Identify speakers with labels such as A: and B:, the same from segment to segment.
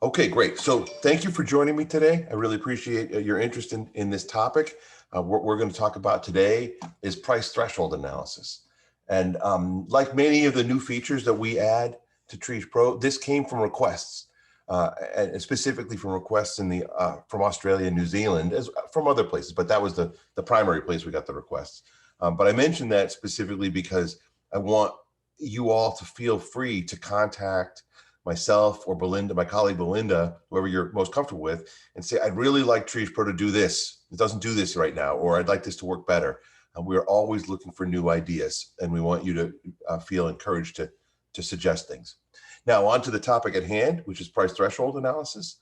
A: Okay, great. So thank you for joining me today. I really appreciate your interest in this topic. What we're going to talk about today is price threshold analysis. And like many of the new features that we add to Trees Pro, this came from requests, and specifically from requests from Australia and New Zealand, as from other places, but that was the primary place we got the requests. But I mentioned that specifically because I want you all to feel free to contact myself or Belinda, my colleague Belinda, whoever you're most comfortable with, and say, I'd really like Trees Pro to do this. It doesn't do this right now, or I'd like this to work better. We're always looking for new ideas, and we want you to feel encouraged to suggest things. Now, on to the topic at hand, which is price threshold analysis.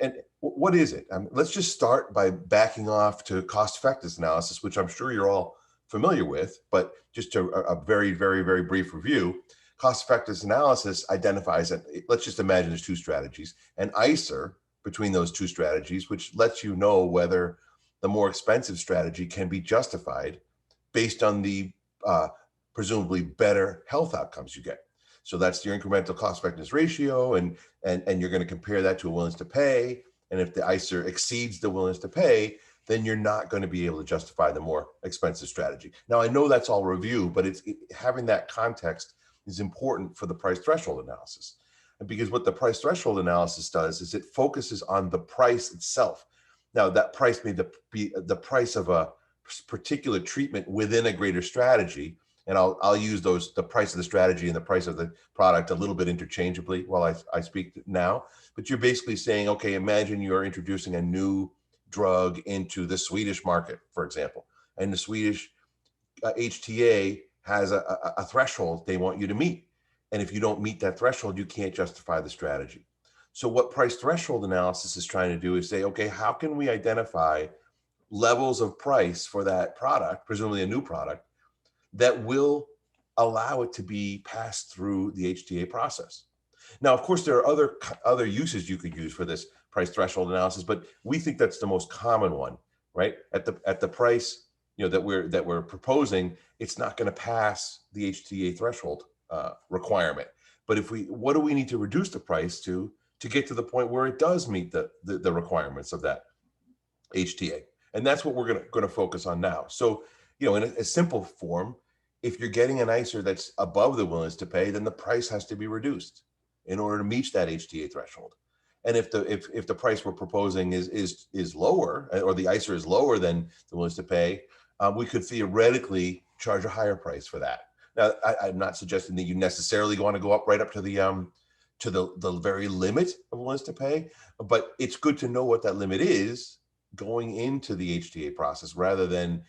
A: And what is it? Let's just start by backing off to cost effectiveness analysis, which I'm sure you're all familiar with, but just a very, very, very brief review. Cost effectiveness analysis identifies that, let's just imagine there's two strategies, an ICER between those two strategies, which lets you know whether the more expensive strategy can be justified based on the presumably better health outcomes you get. So that's your incremental cost effectiveness ratio, and you're going to compare that to a willingness to pay. And if the ICER exceeds the willingness to pay, then you're not going to be able to justify the more expensive strategy. Now, I know that's all review, but having that context is important for the price threshold analysis. And because what the price threshold analysis does is it focuses on the price itself. Now, that price may be the price of a particular treatment within a greater strategy. And I'll use the price of the strategy and the price of the product a little bit interchangeably while I speak now. But you're basically saying, okay, imagine you're introducing a new drug into the Swedish market, for example, and the Swedish HTA has a threshold they want you to meet. And if you don't meet that threshold, you can't justify the strategy. So what price threshold analysis is trying to do is say, okay, how can we identify levels of price for that product, presumably a new product, that will allow it to be passed through the HTA process? Now, of course, there are other uses you could use for this price threshold analysis, but we think that's the most common one, right? At the price that we're proposing, it's not going to pass the HTA threshold requirement. But what do we need to reduce the price to get to the point where it does meet the requirements of that HTA? And that's what we're going to focus on now. So, in a simple form, if you're getting an ICER that's above the willingness to pay, then the price has to be reduced in order to meet that HTA threshold. And if the price we're proposing is lower, or the ICER is lower than the willingness to pay, we could theoretically charge a higher price for that. Now, I'm not suggesting that you necessarily want to go right up to the very limit of willingness to pay, but it's good to know what that limit is going into the HTA process rather than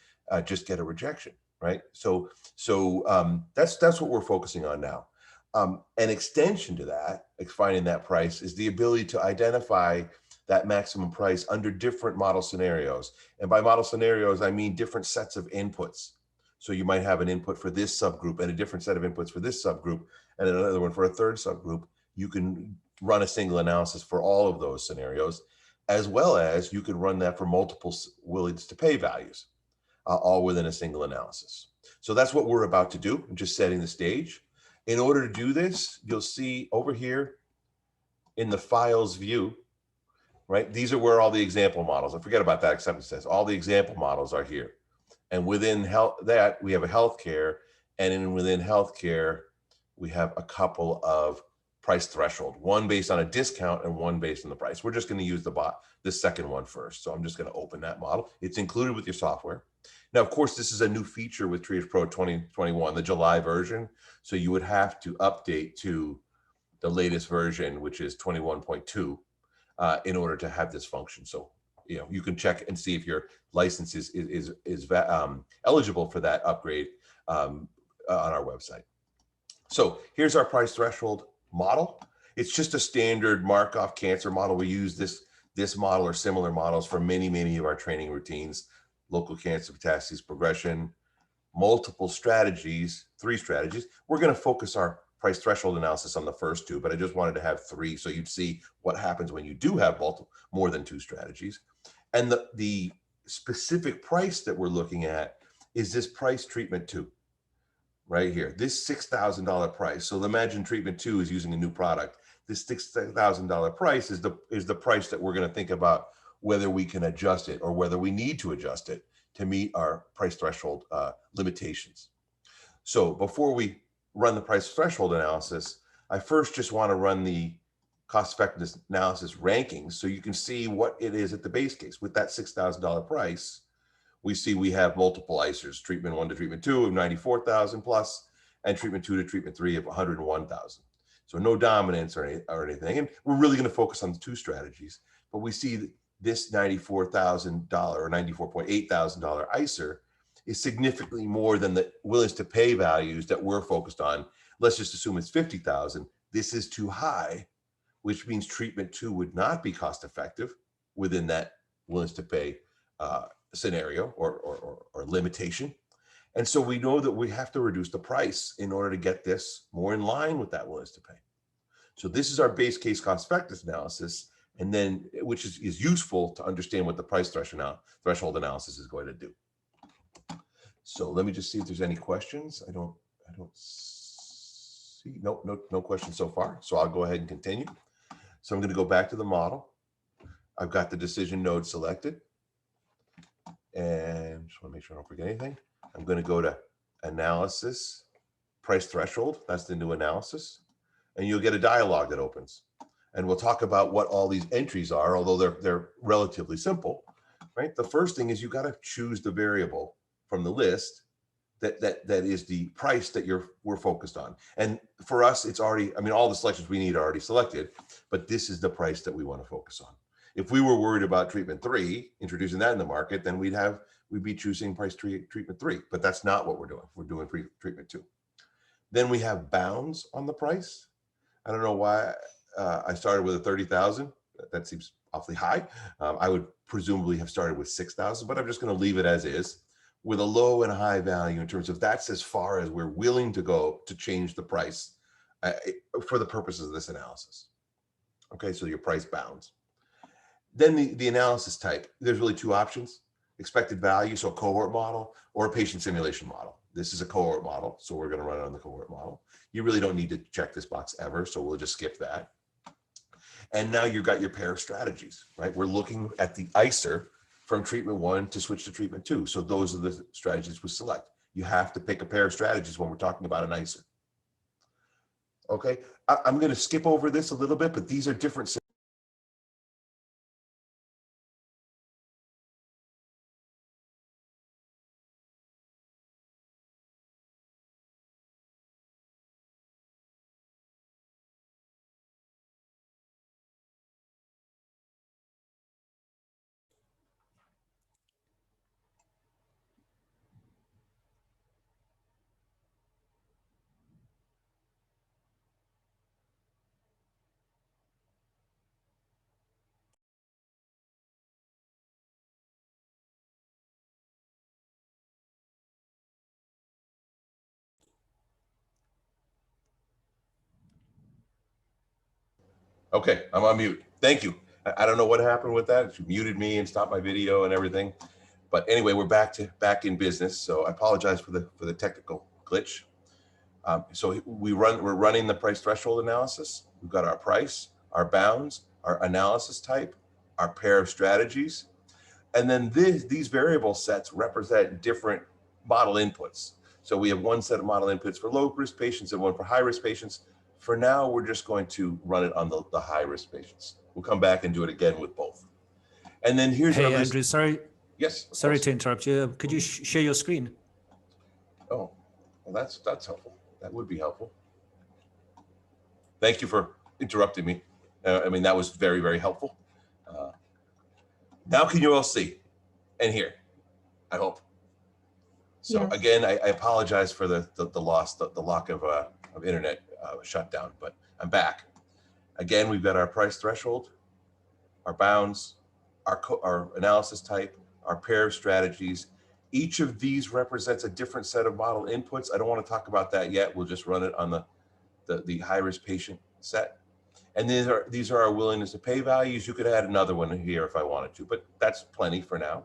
A: just get a rejection, right? So that's what we're focusing on now. An extension to that, like finding that price, is the ability to identify that maximum price under different model scenarios. And by model scenarios, I mean different sets of inputs. So you might have an input for this subgroup and a different set of inputs for this subgroup and another one for a third subgroup. You can run a single analysis for all of those scenarios, as well as you could run that for multiple willingness to pay values, all within a single analysis. So that's what we're about to do. I'm just setting the stage. In order to do this, you'll see over here in the files view, right? These are where all the example models, I forget about that acceptance test. All the example models are here. And within that, we have a healthcare, and within healthcare, we have a couple of price threshold, one based on a discount and one based on the price. We're just going to use the second one first. So I'm just going to open that model. It's included with your software. Now, of course, this is a new feature with Trees Pro 2021, the July version. So you would have to update to the latest version, which is 21.2, in order to have this function. So you can check and see if your license is eligible for that upgrade on our website. So here's our price threshold model. It's just a standard Markov cancer model. We use this model or similar models for many of our training routines: local cancer metastases progression, multiple strategies, 3 strategies. We're going to focus our price threshold analysis on the first 2, but I just wanted to have 3 so you'd see what happens when you do have more than 2 strategies. And the specific price that we're looking at is this price treatment 2 right here, this $6,000 price. So imagine treatment 2 is using a new product. this $6,000 price is the price that we're going to think about whether we can adjust it or whether we need to adjust it to meet our price threshold limitations. So before we run the price threshold analysis, I first just want to run the cost effectiveness analysis rankings so you can see what it is at the base case. With that $6,000 price, we see we have multiple ICERs, treatment 1 to treatment 2 of 94,000 plus, and treatment 2 to treatment 3 of 101,000. So no dominance or anything. And we're really going to focus on the 2 strategies, but we see this $94,000 or $94,800 ICER is significantly more than the willingness to pay values that we're focused on. Let's just assume it's 50,000. This is too high, which means treatment 2 would not be cost effective within that willingness to pay scenario or limitation. And so we know that we have to reduce the price in order to get this more in line with that willingness to pay. So this is our base case cost effectiveness analysis, and then which is useful to understand what the price threshold analysis is going to do. So let me just see if there's any questions. I don't see, no questions so far. So I'll go ahead and continue. So I'm going to go back to the model. I've got the decision node selected. And just want to make sure I don't forget anything. I'm going to go to analysis, price threshold. That's the new analysis. And you'll get a dialog that opens. And we'll talk about what all these entries are, although they're relatively simple, right? The first thing is you got to choose the variable from the list that is the price that we're focused on. And for us, it's already, I mean, all the selections we need are already selected, but this is the price that we want to focus on. If we were worried about treatment 3, introducing that in the market, then we'd be choosing price treatment 3, but that's not what we're doing. We're doing treatment 2. Then we have bounds on the price. I don't know why I started with a 30,000. That seems awfully high. I would presumably have started with 6,000, but I'm just going to leave it as is with a low and a high value in terms of that's as far as we're willing to go to change the price for the purposes of this analysis. Okay, so your price bounds. Then the analysis type, there's really 2 options: expected value, so a cohort model, or a patient simulation model. This is a cohort model, so we're going to run it on the cohort model. You really don't need to check this box ever, so we'll just skip that. And now you've got your pair of strategies, right? We're looking at the ICER from treatment 1 to switch to treatment 2. So those are the strategies we select. You have to pick a pair of strategies when we're talking about an ICER. Okay, I'm going to skip over this a little bit, but these are different. Okay, I'm on mute. Thank you. I don't know what happened with that. You muted me and stopped my video and everything. But anyway, we're back in business. So I apologize for the technical glitch. So we're running the price threshold analysis. We've got our price, our bounds, our analysis type, our pair of strategies, and then these variable sets represent different model inputs. So we have one set of model inputs for low risk patients and one for high risk patients. For now, we're just going to run it on the high risk patients. We'll come back and do it again with both. And then here's
B: Hey, Andrew, sorry.
A: Yes.
B: Sorry to interrupt you. Could you share your screen?
A: Oh, well, that's helpful. That would be helpful. Thank you for interrupting me. I mean, that was very, very helpful. Now can you all see and hear? I hope. So yes. Again, I apologize for the loss, the lack of internet shutdown, but I'm back. Again, we've got our price threshold, our bounds, our analysis type, our pair of strategies. Each of these represents a different set of model inputs. I don't want to talk about that yet. We'll just run it on the high-risk patient set. And these are our willingness to pay values. You could add another one here if I wanted to, but that's plenty for now.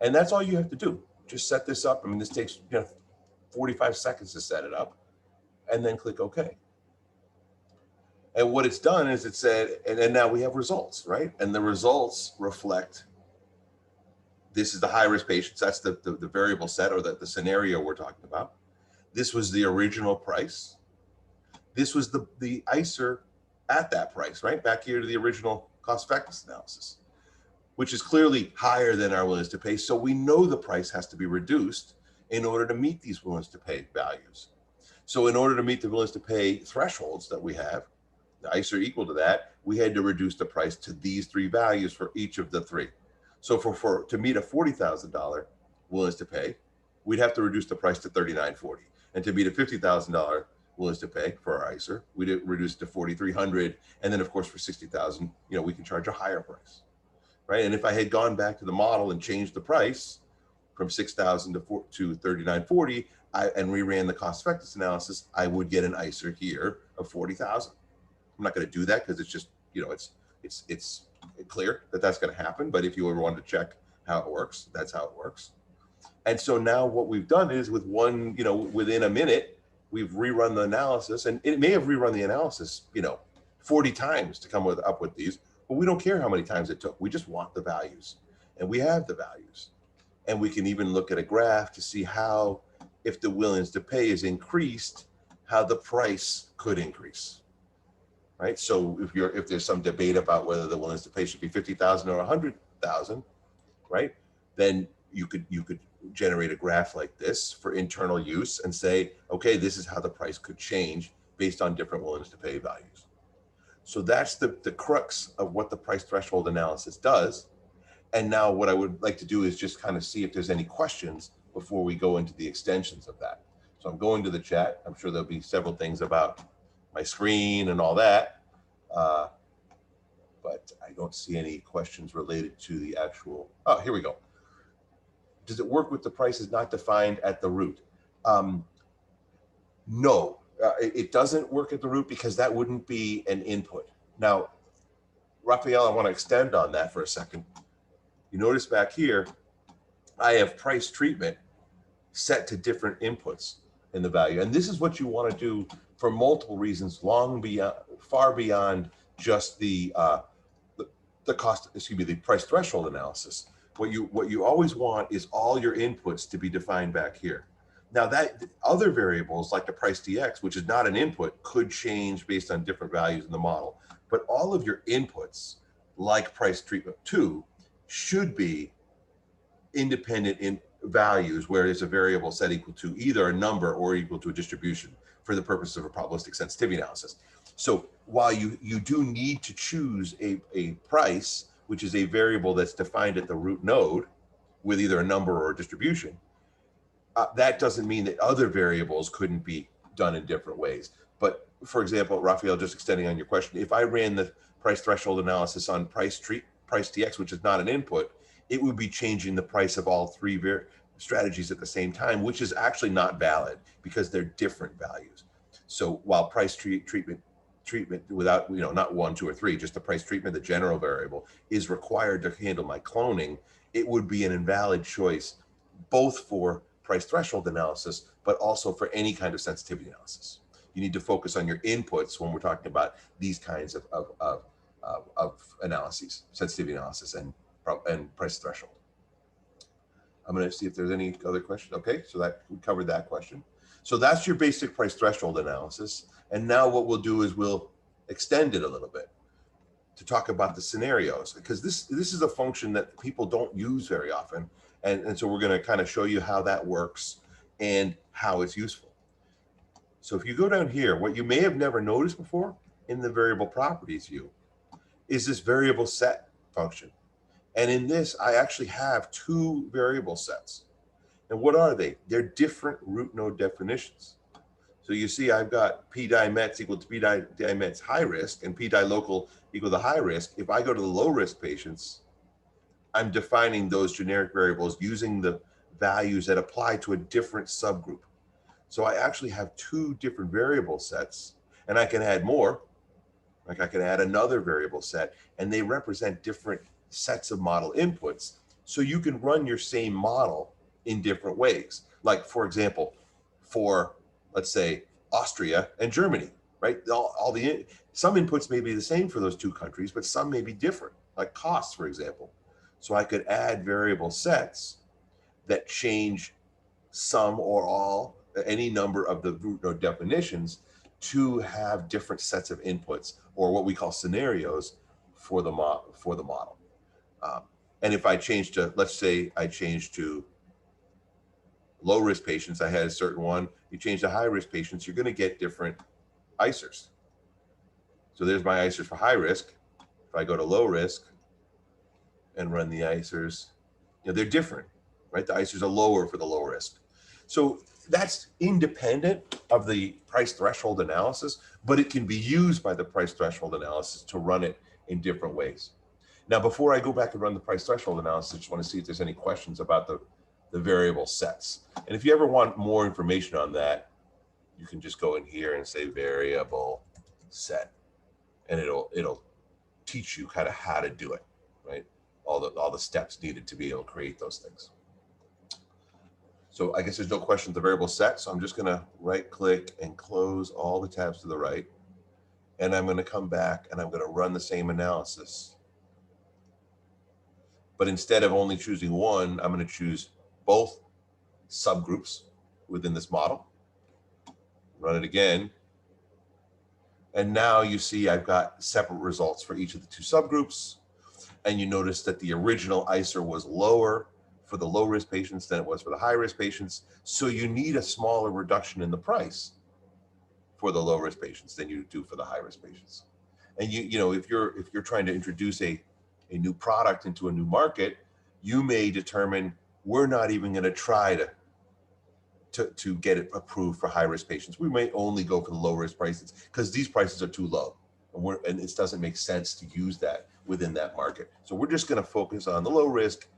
A: And that's all you have to do. Just set this up. I mean, this takes 45 seconds to set it up, and then click OK. And what it's done is it said, and then now we have results, right? And the results reflect, this is the high risk patients. That's the variable set, or the scenario we're talking about. This was the original price. This was the ICER at that price, right? Back here to the original cost effectiveness analysis, which is clearly higher than our willingness to pay. So we know the price has to be reduced in order to meet these willingness to pay values. So in order to meet the willingness to pay thresholds that we have, the ICER equal to that, we had to reduce the price to these three values for each of the three. So to meet a $40,000 willingness to pay, we'd have to reduce the price to $39.40. And to meet a $50,000 willingness to pay for our ICER, we'd reduce it to $4,300. And then of course for $60,000, we can charge a higher price, right? And if I had gone back to the model and changed the price from $6,000 to $39.40, and reran the cost effectiveness analysis, I would get an ICER here of $40,000. I'm not going to do that because it's just, it's clear that that's going to happen. But if you ever wanted to check how it works, that's how it works. And so now what we've done is with within a minute, we've rerun the analysis, and it may have rerun the analysis, 40 times to come up with these, but we don't care how many times it took. We just want the values, and we have the values. And we can even look at a graph to see how, if the willingness to pay is increased, how the price could increase. Right. So if there's some debate about whether the willingness to pay should be 50,000 or 100,000, right, then you could generate a graph like this for internal use and say, okay, this is how the price could change based on different willingness to pay values. So that's the crux of what the price threshold analysis does. And now what I would like to do is just kind of see if there's any questions before we go into the extensions of that. So I'm going to the chat. I'm sure there'll be several things about my screen and all that, but I don't see any questions related to the actual. Oh, here we go. Does it work with the prices not defined at the root? No, it doesn't work at the root because that wouldn't be an input. Now, Raphael, I want to extend on that for a second. You notice back here, I have price treatment set to different inputs in the value. And this is what you want to do for multiple reasons, far beyond just the price threshold analysis. What you always want is all your inputs to be defined back here. Now that other variables like the price DX, which is not an input, could change based on different values in the model. But all of your inputs, like price treatment 2, should be independent in values where there's a variable set equal to either a number or equal to a distribution for the purpose of a probabilistic sensitivity analysis. So while you do need to choose a price, which is a variable that's defined at the root node with either a number or a distribution, that doesn't mean that other variables couldn't be done in different ways. But for example, Raphael, just extending on your question, if I ran the price threshold analysis on price DX, which is not an input, it would be changing the price of all three strategies at the same time, which is actually not valid because they're different values. So while price treatment without, not 1, 2, or 3, just the price treatment, the general variable, is required to handle my cloning, it would be an invalid choice, both for price threshold analysis, but also for any kind of sensitivity analysis. You need to focus on your inputs when we're talking about these kinds of analyses, sensitivity analysis and price threshold. I'm going to see if there's any other question. Okay, so that we covered that question. So that's your basic price threshold analysis. And now what we'll do is we'll extend it a little bit to talk about the scenarios, because this is a function that people don't use very often. And so we're going to kind of show you how that works and how it's useful. So if you go down here, what you may have never noticed before in the variable properties view is this variable set function. And in this, I actually have two variable sets. And what are they? They're different root node definitions. So you see I've got P die mets equal to P die mets high risk and P die local equal to high risk. If I go to the low risk patients, I'm defining those generic variables using the values that apply to a different subgroup. So I actually have two different variable sets, and I can add more. Like I can add another variable set, and they represent different sets of model inputs. So you can run your same model in different ways. Like for example, for let's say Austria and Germany, right? Some inputs may be the same for those two countries, but some may be different, like costs, for example. So I could add variable sets that change some or all, any number of the root node definitions to have different sets of inputs, or what we call scenarios for the model. And if I change to, let's say I change to low risk patients, I had a certain one. You change to high risk patients, you're going to get different ICERs. So there's my ICERs for high risk. If I go to low risk and run the ICERs, they're different, right? The ICERs are lower for the low risk. So that's independent of the price threshold analysis, but it can be used by the price threshold analysis to run it in different ways. Now, before I go back and run the price threshold analysis, I just want to see if there's any questions about the variable sets. And if you ever want more information on that, you can just go in here and say variable set, and it'll teach you kind of how to do it, right? All the steps needed to be able to create those things. So I guess there's no question the variable set. So I'm just going to right click and close all the tabs to the right. And I'm going to come back and I'm going to run the same analysis. But instead of only choosing one, I'm going to choose both subgroups within this model. Run it again. And now you see I've got separate results for each of the two subgroups. And you notice that the original ICER was lower for the low risk patients than it was for the high risk patients. So you need a smaller reduction in the price for the low risk patients than you do for the high risk patients. And if you're trying to introduce a new product into a new market, you may determine we're not even going to try to get it approved for high risk patients. We may only go for the low risk prices because these prices are too low, and it doesn't make sense to use that within that market. So we're just going to focus on the low risk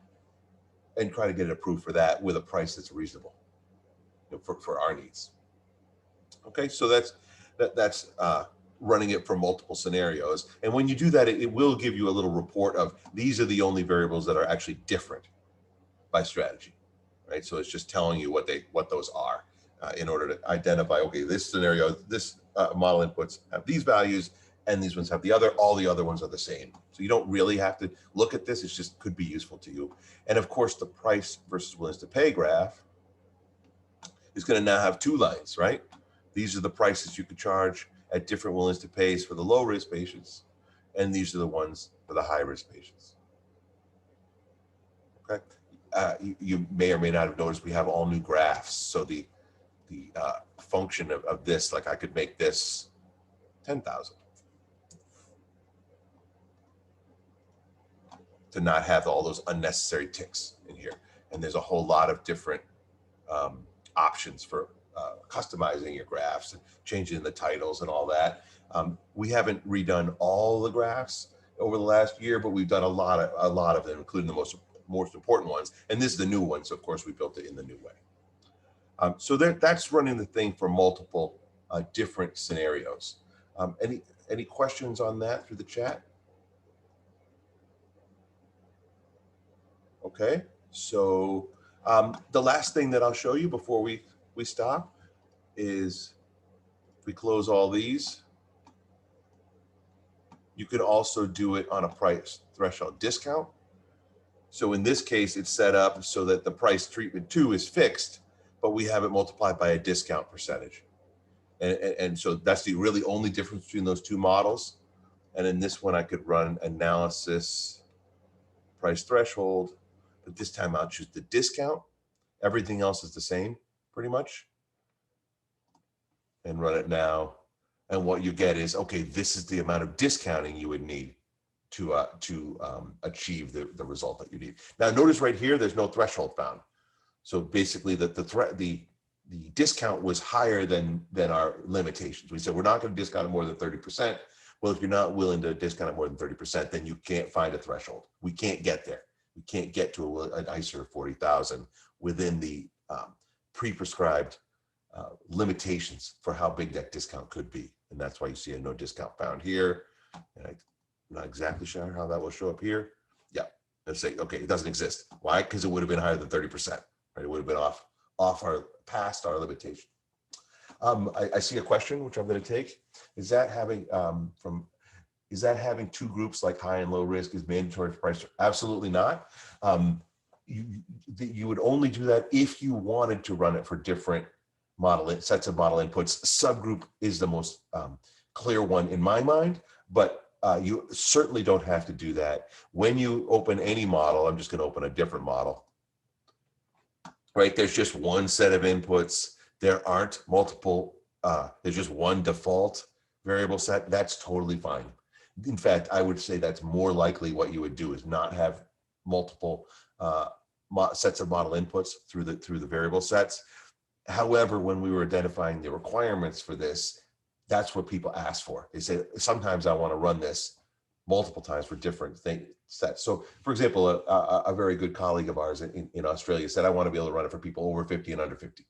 A: and try to get it approved for that with a price that's reasonable for our needs. Okay, so that's running it for multiple scenarios. And when you do that, it will give you a little report of these are the only variables that are actually different by strategy, right? So it's just telling you what those are in order to identify, okay, this scenario, this model inputs have these values and these ones have all the other ones are the same. So you don't really have to look at this. It just could be useful to you. And of course, the price versus willingness to pay graph is going to now have two lines, right? These are the prices you could charge at different willingness to pays for the low risk patients. And these are the ones for the high risk patients. Okay. You may or may not have noticed we have all new graphs. So the function of this, like I could make this 10,000 to not have all those unnecessary ticks in here. And there's a whole lot of different options for customizing your graphs and changing the titles and all that. We haven't redone all the graphs over the last year, but we've done a lot of them, including the most important ones. And this is the new one, so of course we built it in the new way. So that's running the thing for multiple different scenarios. Any questions on that through the chat? Okay, so the last thing that I'll show you before we stop is if we close all these, you can also do it on a price threshold discount. So in this case, it's set up so that the price treatment 2 is fixed, but we have it multiplied by a discount percentage. And so that's the really only difference between those two models. And in this one, I could run analysis, price threshold, but this time I'll choose the discount. Everything else is the same, pretty much. And run it now. And what you get is, okay, this is the amount of discounting you would need to achieve the result that you need. Now, notice right here, there's no threshold found. So basically, the discount was higher than our limitations. We said we're not going to discount it more than 30%. Well, if you're not willing to discount it more than 30%, then you can't find a threshold. We can't get there. We can't get to an ICER of 40,000 within the pre-prescribed limitations for how big that discount could be. And that's why you see a no discount found here. And I'm not exactly sure how that will show up here. Yeah, let's say, okay, it doesn't exist. Why? Because it would have been higher than 30%, right? It would have been past our limitation. I see a question, which I'm going to take. Is that having two groups like high and low risk is mandatory for price? Absolutely not. You would only do that if you wanted to run it for different sets of model inputs. Subgroup is the most clear one in my mind, but you certainly don't have to do that. When you open any model, I'm just going to open a different model, right? There's just one set of inputs. There aren't multiple, there's just one default variable set. That's totally fine. In fact, I would say that's more likely what you would do is not have multiple sets of model inputs through the variable sets. However, when we were identifying the requirements for this, that's what people ask for. They say, sometimes I want to run this multiple times for different sets. So for example, a very good colleague of ours in Australia said, I want to be able to run it for people over 50 and under 50,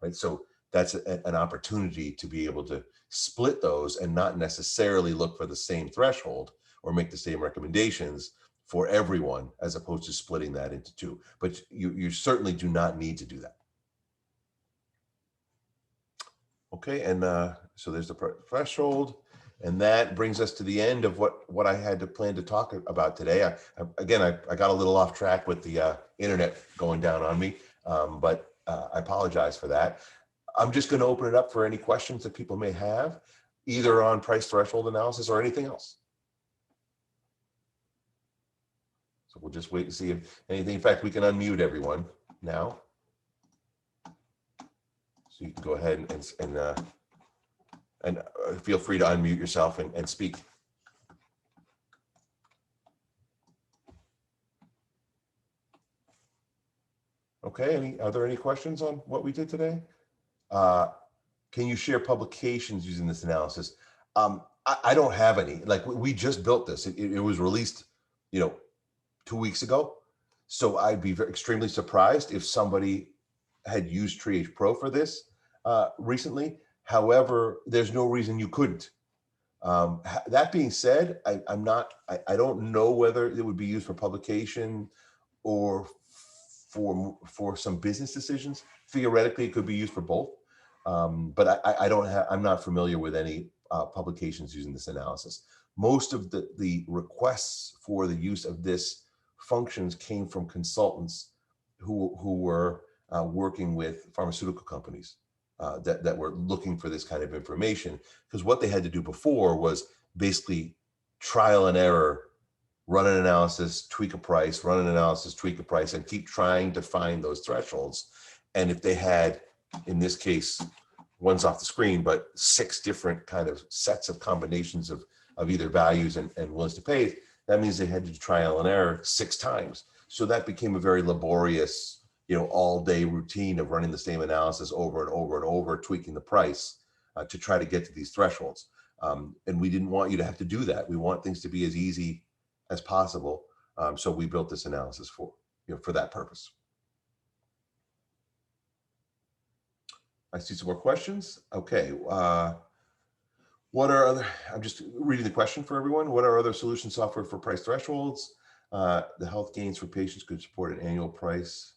A: right? So that's an opportunity to be able to split those and not necessarily look for the same threshold or make the same recommendations for everyone, as opposed to splitting that into two. But you certainly do not need to do that. Okay, and so there's the threshold, and that brings us to the end of what I had to plan to talk about today. I got a little off track with the internet going down on me, but I apologize for that. I'm just going to open it up for any questions that people may have, either on price threshold analysis or anything else. So we'll just wait and see if anything. In fact, we can unmute everyone now. So you can go ahead and feel free to unmute yourself and speak. Okay, are there any questions on what we did today? Can you share publications using this analysis? I don't have any. Like, we just built this. It was released, 2 weeks ago. So I'd be extremely surprised if somebody had used Triage Pro for this recently. However, there's no reason you couldn't. That being said, I don't know whether it would be used for publication or for some business decisions. Theoretically, it could be used for both. But I'm not familiar with any publications using this analysis. Most of the requests for the use of this functions came from consultants who were working with pharmaceutical companies that were looking for this kind of information, because what they had to do before was basically trial and error, run an analysis, tweak a price, run an analysis, tweak a price, and keep trying to find those thresholds. And if they had, in this case, one's off the screen, but 6 different kind of sets of combinations of either values and willingness to pay, that means they had to do trial and error 6 times. So that became a very laborious, all-day routine of running the same analysis over and over and over, tweaking the price to try to get to these thresholds. And we didn't want you to have to do that. We want things to be as easy as possible. So we built this analysis for that purpose. I see some more questions. Okay. What are other, I'm just reading the question for everyone. What are other solution software for price thresholds? The health gains for patients could support an annual price.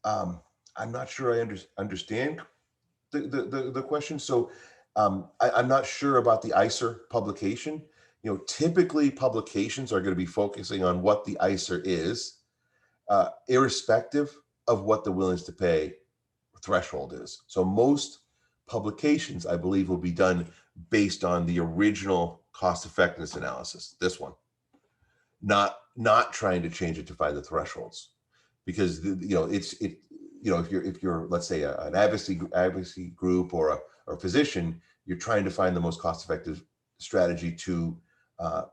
A: I'm not sure I understand the question. So I'm not sure about the ICER publication. Typically publications are going to be focusing on what the ICER is, irrespective of what the willingness to pay threshold is. So most publications, I believe, will be done based on the original cost effectiveness analysis, this one, not trying to change it to find the thresholds, because if you're let's say an advocacy group or a physician, you're trying to find the most cost effective strategy to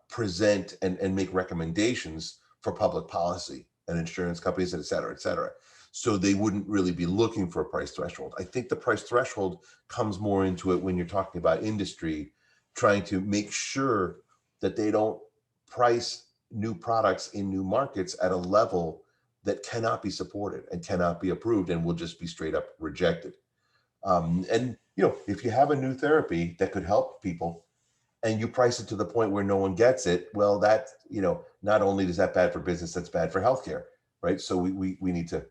A: present and make recommendations for public policy and insurance companies, et cetera, et cetera. So they wouldn't really be looking for a price threshold. I think the price threshold comes more into it when you're talking about industry, trying to make sure that they don't price new products in new markets at a level that cannot be supported and cannot be approved and will just be straight up rejected. And if you have a new therapy that could help people and you price it to the point where no one gets it, well, that, not only is that bad for business, that's bad for healthcare, right? So we need to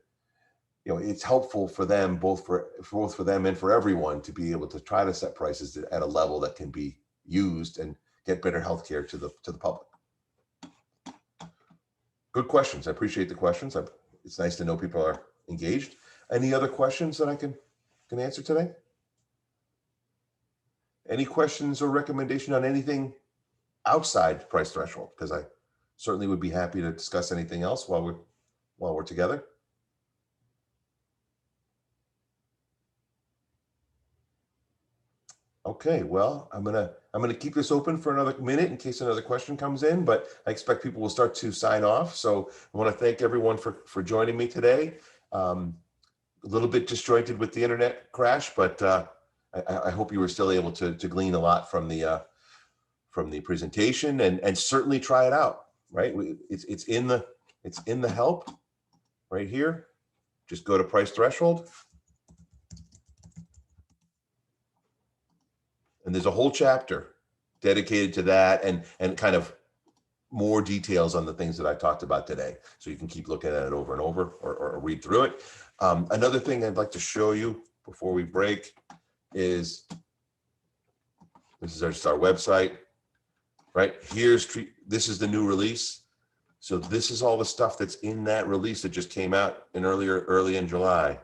A: it's helpful for them, both for them and for everyone, to be able to try to set prices at a level that can be used and get better healthcare to the public. Good questions. I appreciate the questions. It's nice to know people are engaged. Any other questions that I can answer today? Any questions or recommendation on anything outside price threshold? Because I certainly would be happy to discuss anything else while we're together. Okay, well, I'm gonna keep this open for another minute in case another question comes in, but I expect people will start to sign off. So I want to thank everyone for joining me today. A little bit disjointed with the internet crash, but I hope you were still able to glean a lot from the presentation, and certainly try it out. Right, it's in the help right here. Just go to price threshold. And there's a whole chapter dedicated to that, and kind of more details on the things that I talked about today. So you can keep looking at it over and over, or read through it. Another thing I'd like to show you before we break is, this is just our website, right? This is the new release. So this is all the stuff that's in that release that just came out early in July.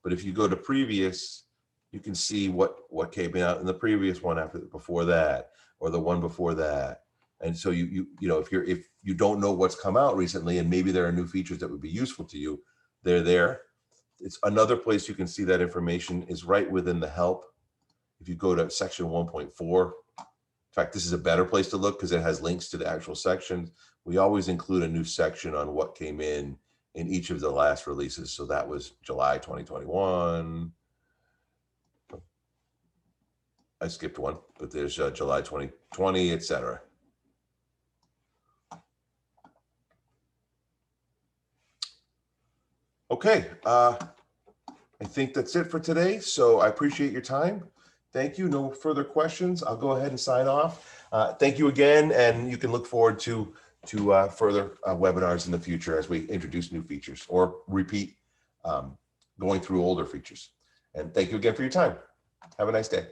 A: But if you go to previous, you can see what came out in the previous one before that, or the one before that. And so you know, if you don't know what's come out recently, and maybe there are new features that would be useful to you, they're there. It's another place you can see that information is right within the help. If you go to section 1.4, in fact, this is a better place to look because it has links to the actual sections. We always include a new section on what came in each of the last releases. So that was July 2021. I skipped one, but there's July 2020, etc. Okay, I think that's it for today. So I appreciate your time. Thank you. No further questions. I'll go ahead and sign off. Thank you again, and you can look forward to further webinars in the future as we introduce new features or repeat going through older features. And thank you again for your time. Have a nice day.